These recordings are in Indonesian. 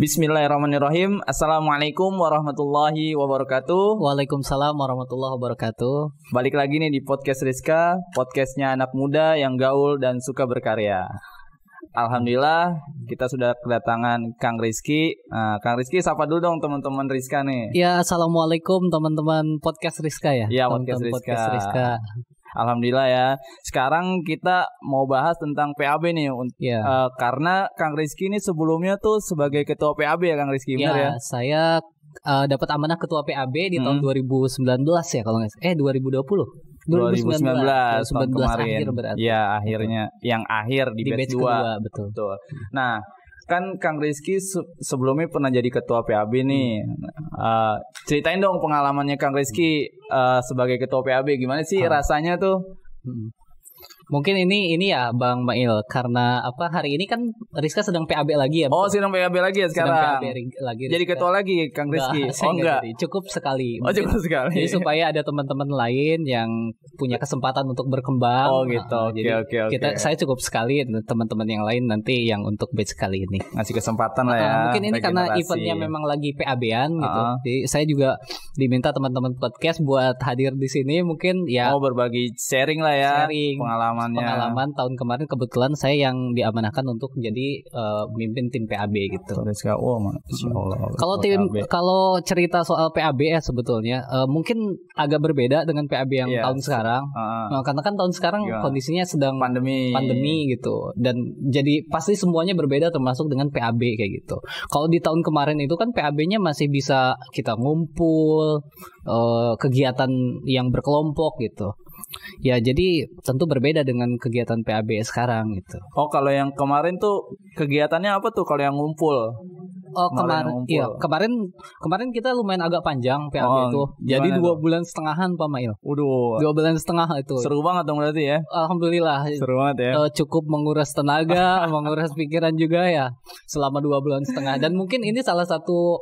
Bismillahirrahmanirrahim. Assalamualaikum warahmatullahi wabarakatuh. Waalaikumsalam warahmatullahi wabarakatuh. Balik lagi nih di podcast Rizka, podcastnya anak muda yang gaul dan suka berkarya. Alhamdulillah kita sudah kedatangan Kang Rizky. Kang Rizky sapa dulu dong teman-teman Rizka nih. Ya, assalamualaikum teman-teman podcast Rizka ya. Ya, podcast Rizka. Alhamdulillah ya. Sekarang kita mau bahas tentang PAB nih. Karena Kang Rizky ini sebelumnya tuh sebagai ketua PAB ya Kang Rizky, benar ya? Saya dapat amanah ketua PAB di tahun 2019 ya kalau nggak salah. 2019 tahun kemarin. Akhir berarti. Ya, akhirnya yang akhir di batch 2. Betul. Nah, kan Kang Rizky sebelumnya pernah jadi ketua PAB nih. Ceritain dong pengalamannya Kang Rizky sebagai ketua PAB, gimana sih rasanya tuh? Mungkin ini ya Bang Mail, karena hari ini kan Rizka sedang PAB lagi ya. Oh, sedang PAB lagi ya sekarang. Sedang PAB lagi. Jadi ketua lagi Kang Rizky. Enggak. Cukup sekali. Cukup sekali. Jadi supaya ada teman-teman lain yang punya kesempatan untuk berkembang. Oh gitu. Oke. Saya cukup sekali, teman-teman yang lain nanti yang untuk batch kali ini. Ngasih kesempatan lah ya. Mungkin ini karena eventnya memang lagi PAB-an gitu. Jadi saya juga diminta teman-teman podcast buat hadir di sini, mungkin ya. Berbagi sharing lah ya. Pengalaman tahun kemarin kebetulan saya yang diamanahkan untuk menjadi pemimpin tim PAB gitu. Masya Allah. Kalau cerita soal PAB ya sebetulnya mungkin agak berbeda dengan PAB yang tahun sekarang. Karena kan tahun sekarang kondisinya sedang pandemi gitu, dan jadi pasti semuanya berbeda termasuk dengan PAB kayak gitu. Kalau di tahun kemarin itu kan PAB-nya masih bisa kita ngumpul, kegiatan yang berkelompok gitu. Ya, jadi tentu berbeda dengan kegiatan PAB sekarang gitu. Kalau yang kemarin tuh kegiatannya apa tuh kalau yang ngumpul? Kemarin kita lumayan agak panjang PAB itu. Jadi 2 bulan setengahan Pak Mail. 2 bulan setengah itu. Seru banget dong berarti ya. Alhamdulillah. Seru banget ya. Cukup menguras tenaga, menguras pikiran juga ya selama 2 bulan setengah. Dan mungkin ini salah satu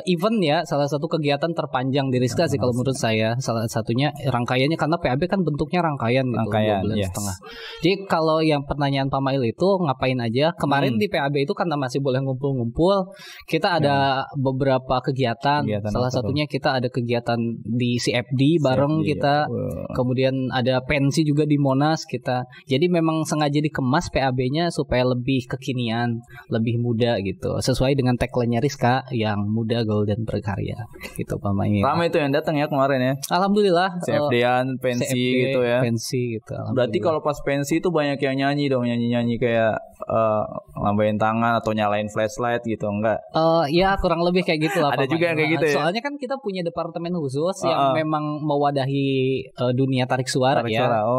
event ya, salah satu kegiatan terpanjang di Rizka sih kalau menurut saya. Salah satunya rangkaiannya, karena PAB kan bentuknya rangkaian gitu, 2 bulan setengah. Jadi kalau yang pertanyaan Pak Mail itu ngapain aja? Kemarin di PAB itu karena masih boleh ngumpul-ngumpul, kita ada beberapa kegiatan salah satunya kita ada kegiatan di CFD bareng kita. Kemudian ada pensi juga di Monas kita. Jadi memang sengaja dikemas PAB-nya supaya lebih kekinian, lebih muda gitu, sesuai dengan tagline-nya Rizka yang muda, gaul dan berkarya gitu Pak Mail. Ramai itu yang datang ya kemarin ya. Alhamdulillah. CFD-an, pensi gitu ya. Pensi gitu. Berarti kalau pas pensi itu banyak yang nyanyi dong, nyanyi kayak lambain tangan atau nyalain flashlight gitu, enggak? Ya kurang lebih kayak gitu lah. Ada juga yang kayak gitu ya. Soalnya kan kita punya departemen khusus yang memang mewadahi dunia tarik suara.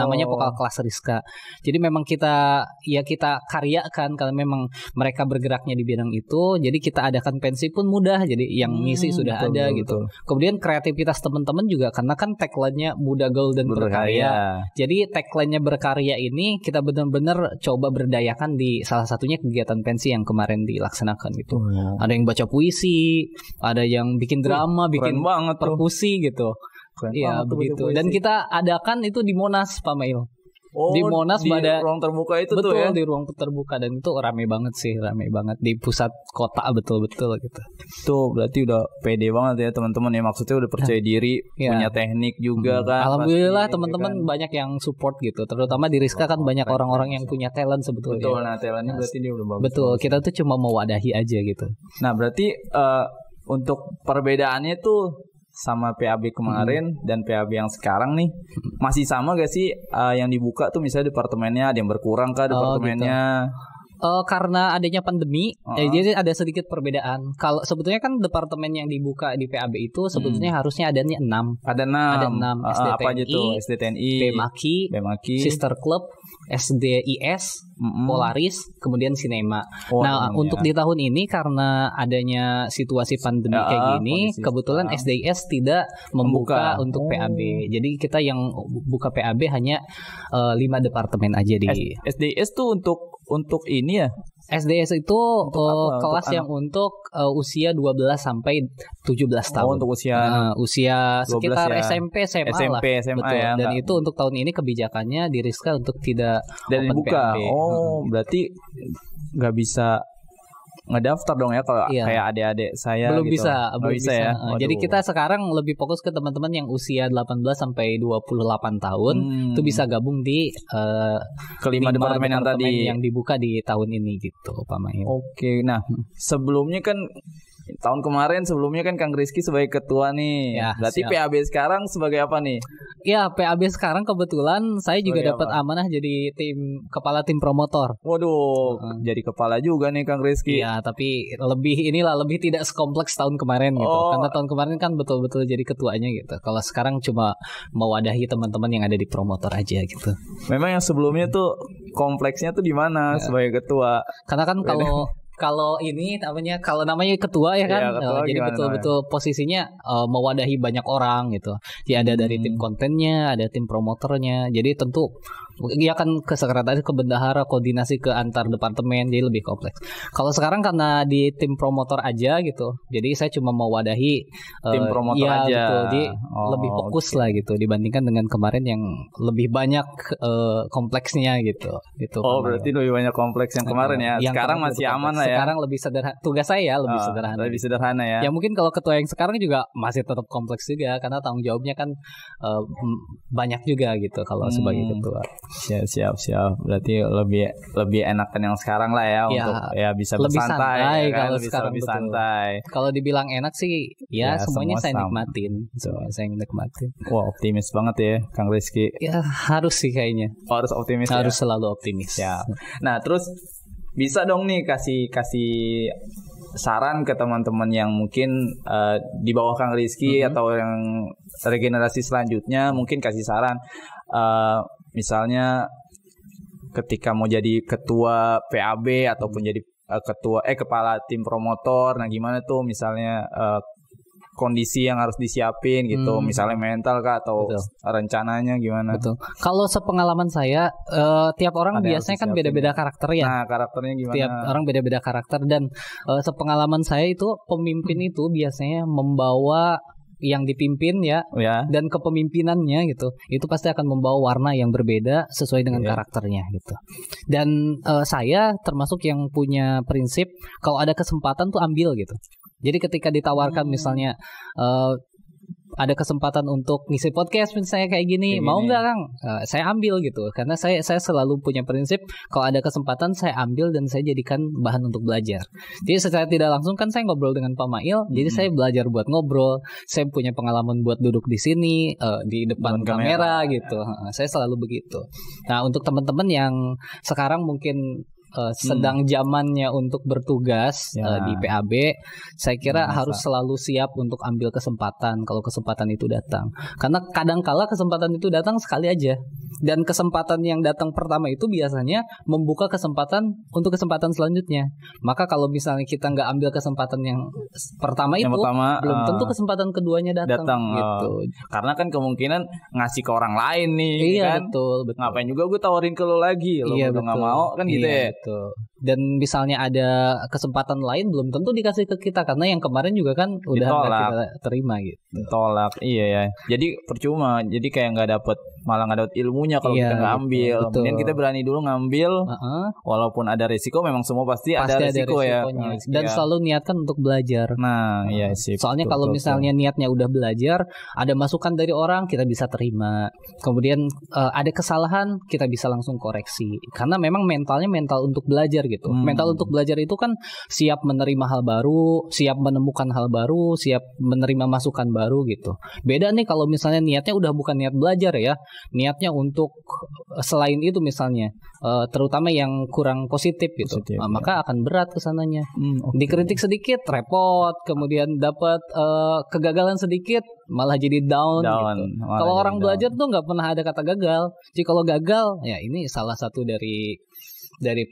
Namanya Vokal Kelas Rizka. Jadi memang kita karyakan karena memang mereka bergeraknya di bidang itu. Jadi kita adakan pensi pun mudah. Jadi yang ngisi sudah ada gitu. Kemudian kreativitas teman-teman juga, karena kan tagline-nya muda, gaul dan berkarya. Jadi tagline-nya berkarya ini kita benar-benar coba berdayakan di salah satunya kegiatan pensi yang kemarin dilaksanakan gitu. Ada yang baca puisi, ada yang bikin drama, bikin perkusi gitu. Iya begitu. Dan kita adakan itu di Monas Pak Mail. Di Monas di ruang terbuka itu betul, tuh ya. Di ruang terbuka, dan itu rame banget di pusat kota betul gitu. Tuh berarti udah pede banget ya teman-teman ya, maksudnya udah percaya diri, punya teknik juga kan. Alhamdulillah teman-teman banyak yang support gitu, terutama di Rizka kan banyak orang-orang yang punya talent sebetulnya. Betul, talentnya berarti dia udah bagus. Betul, kita tuh cuma mewadahi aja gitu. Nah berarti untuk perbedaannya tuh sama PAB kemarin dan PAB yang sekarang nih masih sama gak sih yang dibuka tuh, misalnya departemennya ada yang berkurang kah departemennya? Gitu. Karena adanya pandemi, jadi ada sedikit perbedaan. Kalau sebetulnya kan departemen yang dibuka di PAB itu sebetulnya harusnya adanya 6. Ada 6. SDTNI, apa aja tuh? SDTNI, BMAKI, Sister Club, SDIS, Polaris, kemudian Sinema. Untuk di tahun ini karena adanya situasi pandemi kayak gini, kebetulan SDIS tidak membuka untuk PAB. Jadi kita yang buka PAB hanya 5 departemen aja di SDIS tuh untuk ini ya. SDS itu kelas yang untuk usia 12 sampai 17 tahun. Untuk usia sekitar ya. SMP, SMA lah. SMA betul. Ya. Dan itu untuk tahun ini kebijakannya di Rizka untuk tidak dan open dibuka. PAB. Berarti nggak bisa ngedaftar dong ya kalau kayak adik-adik saya belum gitu. belum bisa ya. Jadi kita sekarang lebih fokus ke teman-teman yang usia 18 sampai 28 tahun itu bisa gabung di kelima departemen yang tadi yang dibuka di tahun ini gitu Pak Mail. Oke, nah sebelumnya kan tahun kemarin sebelumnya kan Kang Rizky sebagai ketua nih. Ya, berarti siap. PAB sekarang sebagai apa nih? Ya, PAB sekarang kebetulan saya juga dapat amanah jadi kepala tim promotor. Waduh, jadi kepala juga nih Kang Rizky. Iya, tapi lebih tidak sekompleks tahun kemarin gitu. Karena tahun kemarin kan betul-betul jadi ketuanya gitu. Kalau sekarang cuma mewadahi teman-teman yang ada di promotor aja gitu. Memang yang sebelumnya tuh kompleksnya tuh di mana sebagai ketua? Karena kan kalau namanya ketua ya kan, ketua jadi betul-betul posisinya mewadahi banyak orang gitu. Ya ada dari tim kontennya, ada tim promotornya. Jadi tentu ya kan ke sekretaris, ke bendahara, koordinasi ke antar departemen, jadi lebih kompleks. Kalau sekarang karena di tim promotor aja gitu, jadi saya cuma mewadahi tim promotor aja. Betul, jadi lebih fokus lah gitu dibandingkan dengan kemarin yang lebih banyak kompleksnya gitu. Berarti lebih banyak kompleks yang kemarin ya. Sekarang masih aman lah ya. Sekarang lebih sederhana. Tugas saya lebih sederhana. Lebih sederhana ya. Ya mungkin kalau ketua yang sekarang juga masih tetap kompleks juga karena tanggung jawabnya kan banyak juga gitu kalau sebagai ketua. Siap. Berarti lebih enakan yang sekarang lah ya untuk ya bisa lebih bersantai santai ya kan? kalau bisa sekarang lebih betul. santai. Kalau dibilang enak sih ya semuanya saya sama. nikmatin. Saya nikmatin. Wah, optimis banget ya Kang Rizky. Ya harus sih kayaknya. Harus optimis. Harus selalu optimis. Ya. Nah, terus bisa dong nih kasih saran ke teman-teman yang mungkin di bawah Kang Rizky atau yang regenerasi selanjutnya, mungkin kasih saran misalnya ketika mau jadi ketua PAB ataupun jadi kepala tim promotor. Nah, gimana tuh misalnya kondisi yang harus disiapin gitu, misalnya mental kah atau rencananya gimana? Betul. Kalau sepengalaman saya, tiap orang biasanya kan beda-beda karakter ya. Nah, karakternya gimana? Tiap orang beda-beda karakter dan sepengalaman saya itu pemimpin itu biasanya membawa yang dipimpin dan kepemimpinannya gitu, itu pasti akan membawa warna yang berbeda sesuai dengan karakternya gitu. Dan saya termasuk yang punya prinsip kalau ada kesempatan tuh ambil gitu. Jadi ketika ditawarkan misalnya ada kesempatan untuk ngisi podcast misalnya kayak gini, mau nggak Kang? Saya ambil gitu, karena saya selalu punya prinsip kalau ada kesempatan saya ambil dan saya jadikan bahan untuk belajar. Jadi secara tidak langsung kan saya ngobrol dengan Pak Mail, jadi saya belajar buat ngobrol, saya punya pengalaman buat duduk di sini di depan kamera gitu. Saya selalu begitu. Nah, untuk teman-teman yang sekarang mungkin sedang zamannya untuk bertugas di PAB, saya kira harus selalu siap untuk ambil kesempatan kalau kesempatan itu datang. Karena kadangkala kesempatan itu datang sekali aja. Dan kesempatan yang datang pertama itu biasanya membuka kesempatan untuk kesempatan selanjutnya. Maka kalau misalnya kita nggak ambil kesempatan yang pertama itu, belum tentu kesempatan keduanya datang gitu. Karena kan kemungkinan ngasih ke orang lain nih. Iya, kan? betul. Ngapain juga gue tawarin ke lo lagi, lo udah nggak mau kan gitu ya. Betul. Dan misalnya ada kesempatan lain belum tentu dikasih ke kita karena yang kemarin juga kan udah nggak kita terima gitu. Tolak, iya ya. Jadi percuma, jadi kayak malah nggak dapat ilmunya kalau kita nggak ambil. Kemudian kita berani dulu ngambil, walaupun ada risiko, memang semua pasti ada risiko ya. Dan selalu niatkan untuk belajar. Nah, iya sih. Soalnya kalau misalnya niatnya udah belajar, ada masukan dari orang kita bisa terima. Kemudian ada kesalahan kita bisa langsung koreksi. Karena memang mentalnya mental untuk belajar gitu. Mental untuk belajar itu kan siap menerima hal baru, siap menemukan hal baru, siap menerima masukan baru gitu. Beda nih kalau misalnya niatnya udah bukan niat belajar ya, niatnya untuk selain itu misalnya, terutama yang kurang positif gitu, maka akan berat kesananya. Dikritik sedikit repot, kemudian dapat kegagalan sedikit malah jadi down gitu. Kalau orang belajar tuh nggak pernah ada kata gagal. Jadi kalau gagal ya ini salah satu dari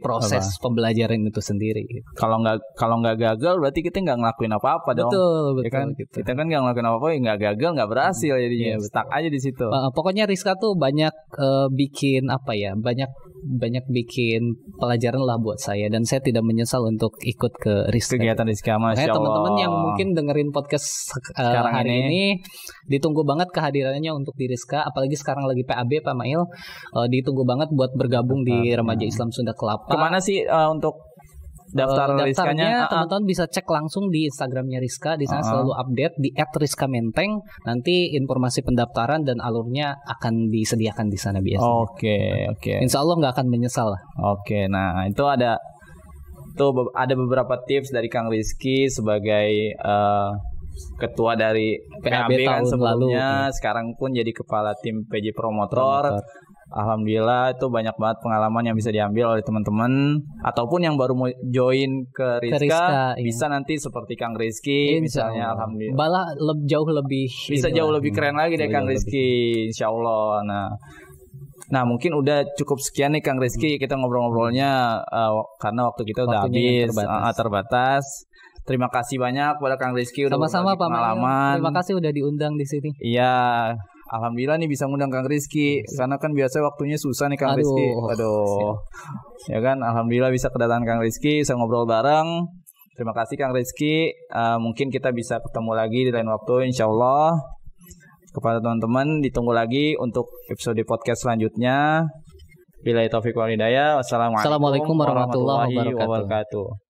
proses pembelajaran itu sendiri. Kalau nggak gagal berarti kita nggak ngelakuin apa-apa dong. Betul ya kan? Gitu. Kita kan nggak ngelakuin apa-apa, ya nggak gagal, nggak berhasil, jadinya stuck aja di situ. Pokoknya Rizka tuh banyak bikin banyak bikin pelajaran lah buat saya dan saya tidak menyesal untuk ikut ke Rizka. Kegiatan Rizka, Masya Allah. Teman-teman yang mungkin dengerin podcast hari ini ditunggu banget kehadirannya untuk di Rizka, apalagi sekarang lagi PAB Pak Mail, ditunggu banget buat bergabung di Remaja Islam Sunda Kelapa. Kemana sih untuk daftar Rizkanya. Teman-teman bisa cek langsung di Instagramnya Rizka. Di sana selalu update di @rizkamenteng. Nanti informasi pendaftaran dan alurnya akan disediakan di sana biasanya. Oke. Insya Allah nggak akan menyesal lah. Oke, nah itu ada beberapa tips dari Kang Rizky sebagai ketua dari PAB kan tahun sebelumnya, lalu. sekarang pun jadi kepala tim PJ Promotor. Alhamdulillah itu banyak banget pengalaman yang bisa diambil oleh teman-teman ataupun yang baru mau join ke Rizka, bisa nanti seperti Kang Rizky misalnya. Alhamdulillah malah jauh lebih jauh lebih keren lagi deh Kang Rizky, insya Allah. Nah mungkin udah cukup sekian nih Kang Rizky, kita ngobrol-ngobrolnya karena waktu kita udah habis, terbatas. Terima kasih banyak pada Kang Rizky udah sama-sama Pak pengalaman. Terima kasih udah diundang di sini. Iya, alhamdulillah nih bisa ngundang Kang Rizky karena kan biasa waktunya susah nih Kang Rizky. Aduh. Ya kan, alhamdulillah bisa kedatangan Kang Rizky, bisa ngobrol bareng. Terima kasih Kang Rizky. Mungkin kita bisa ketemu lagi di lain waktu insyaallah. Kepada teman-teman ditunggu lagi untuk episode podcast selanjutnya. Billahi taufiq wal hidayah. Wassalamualaikum warahmatullahi wabarakatuh.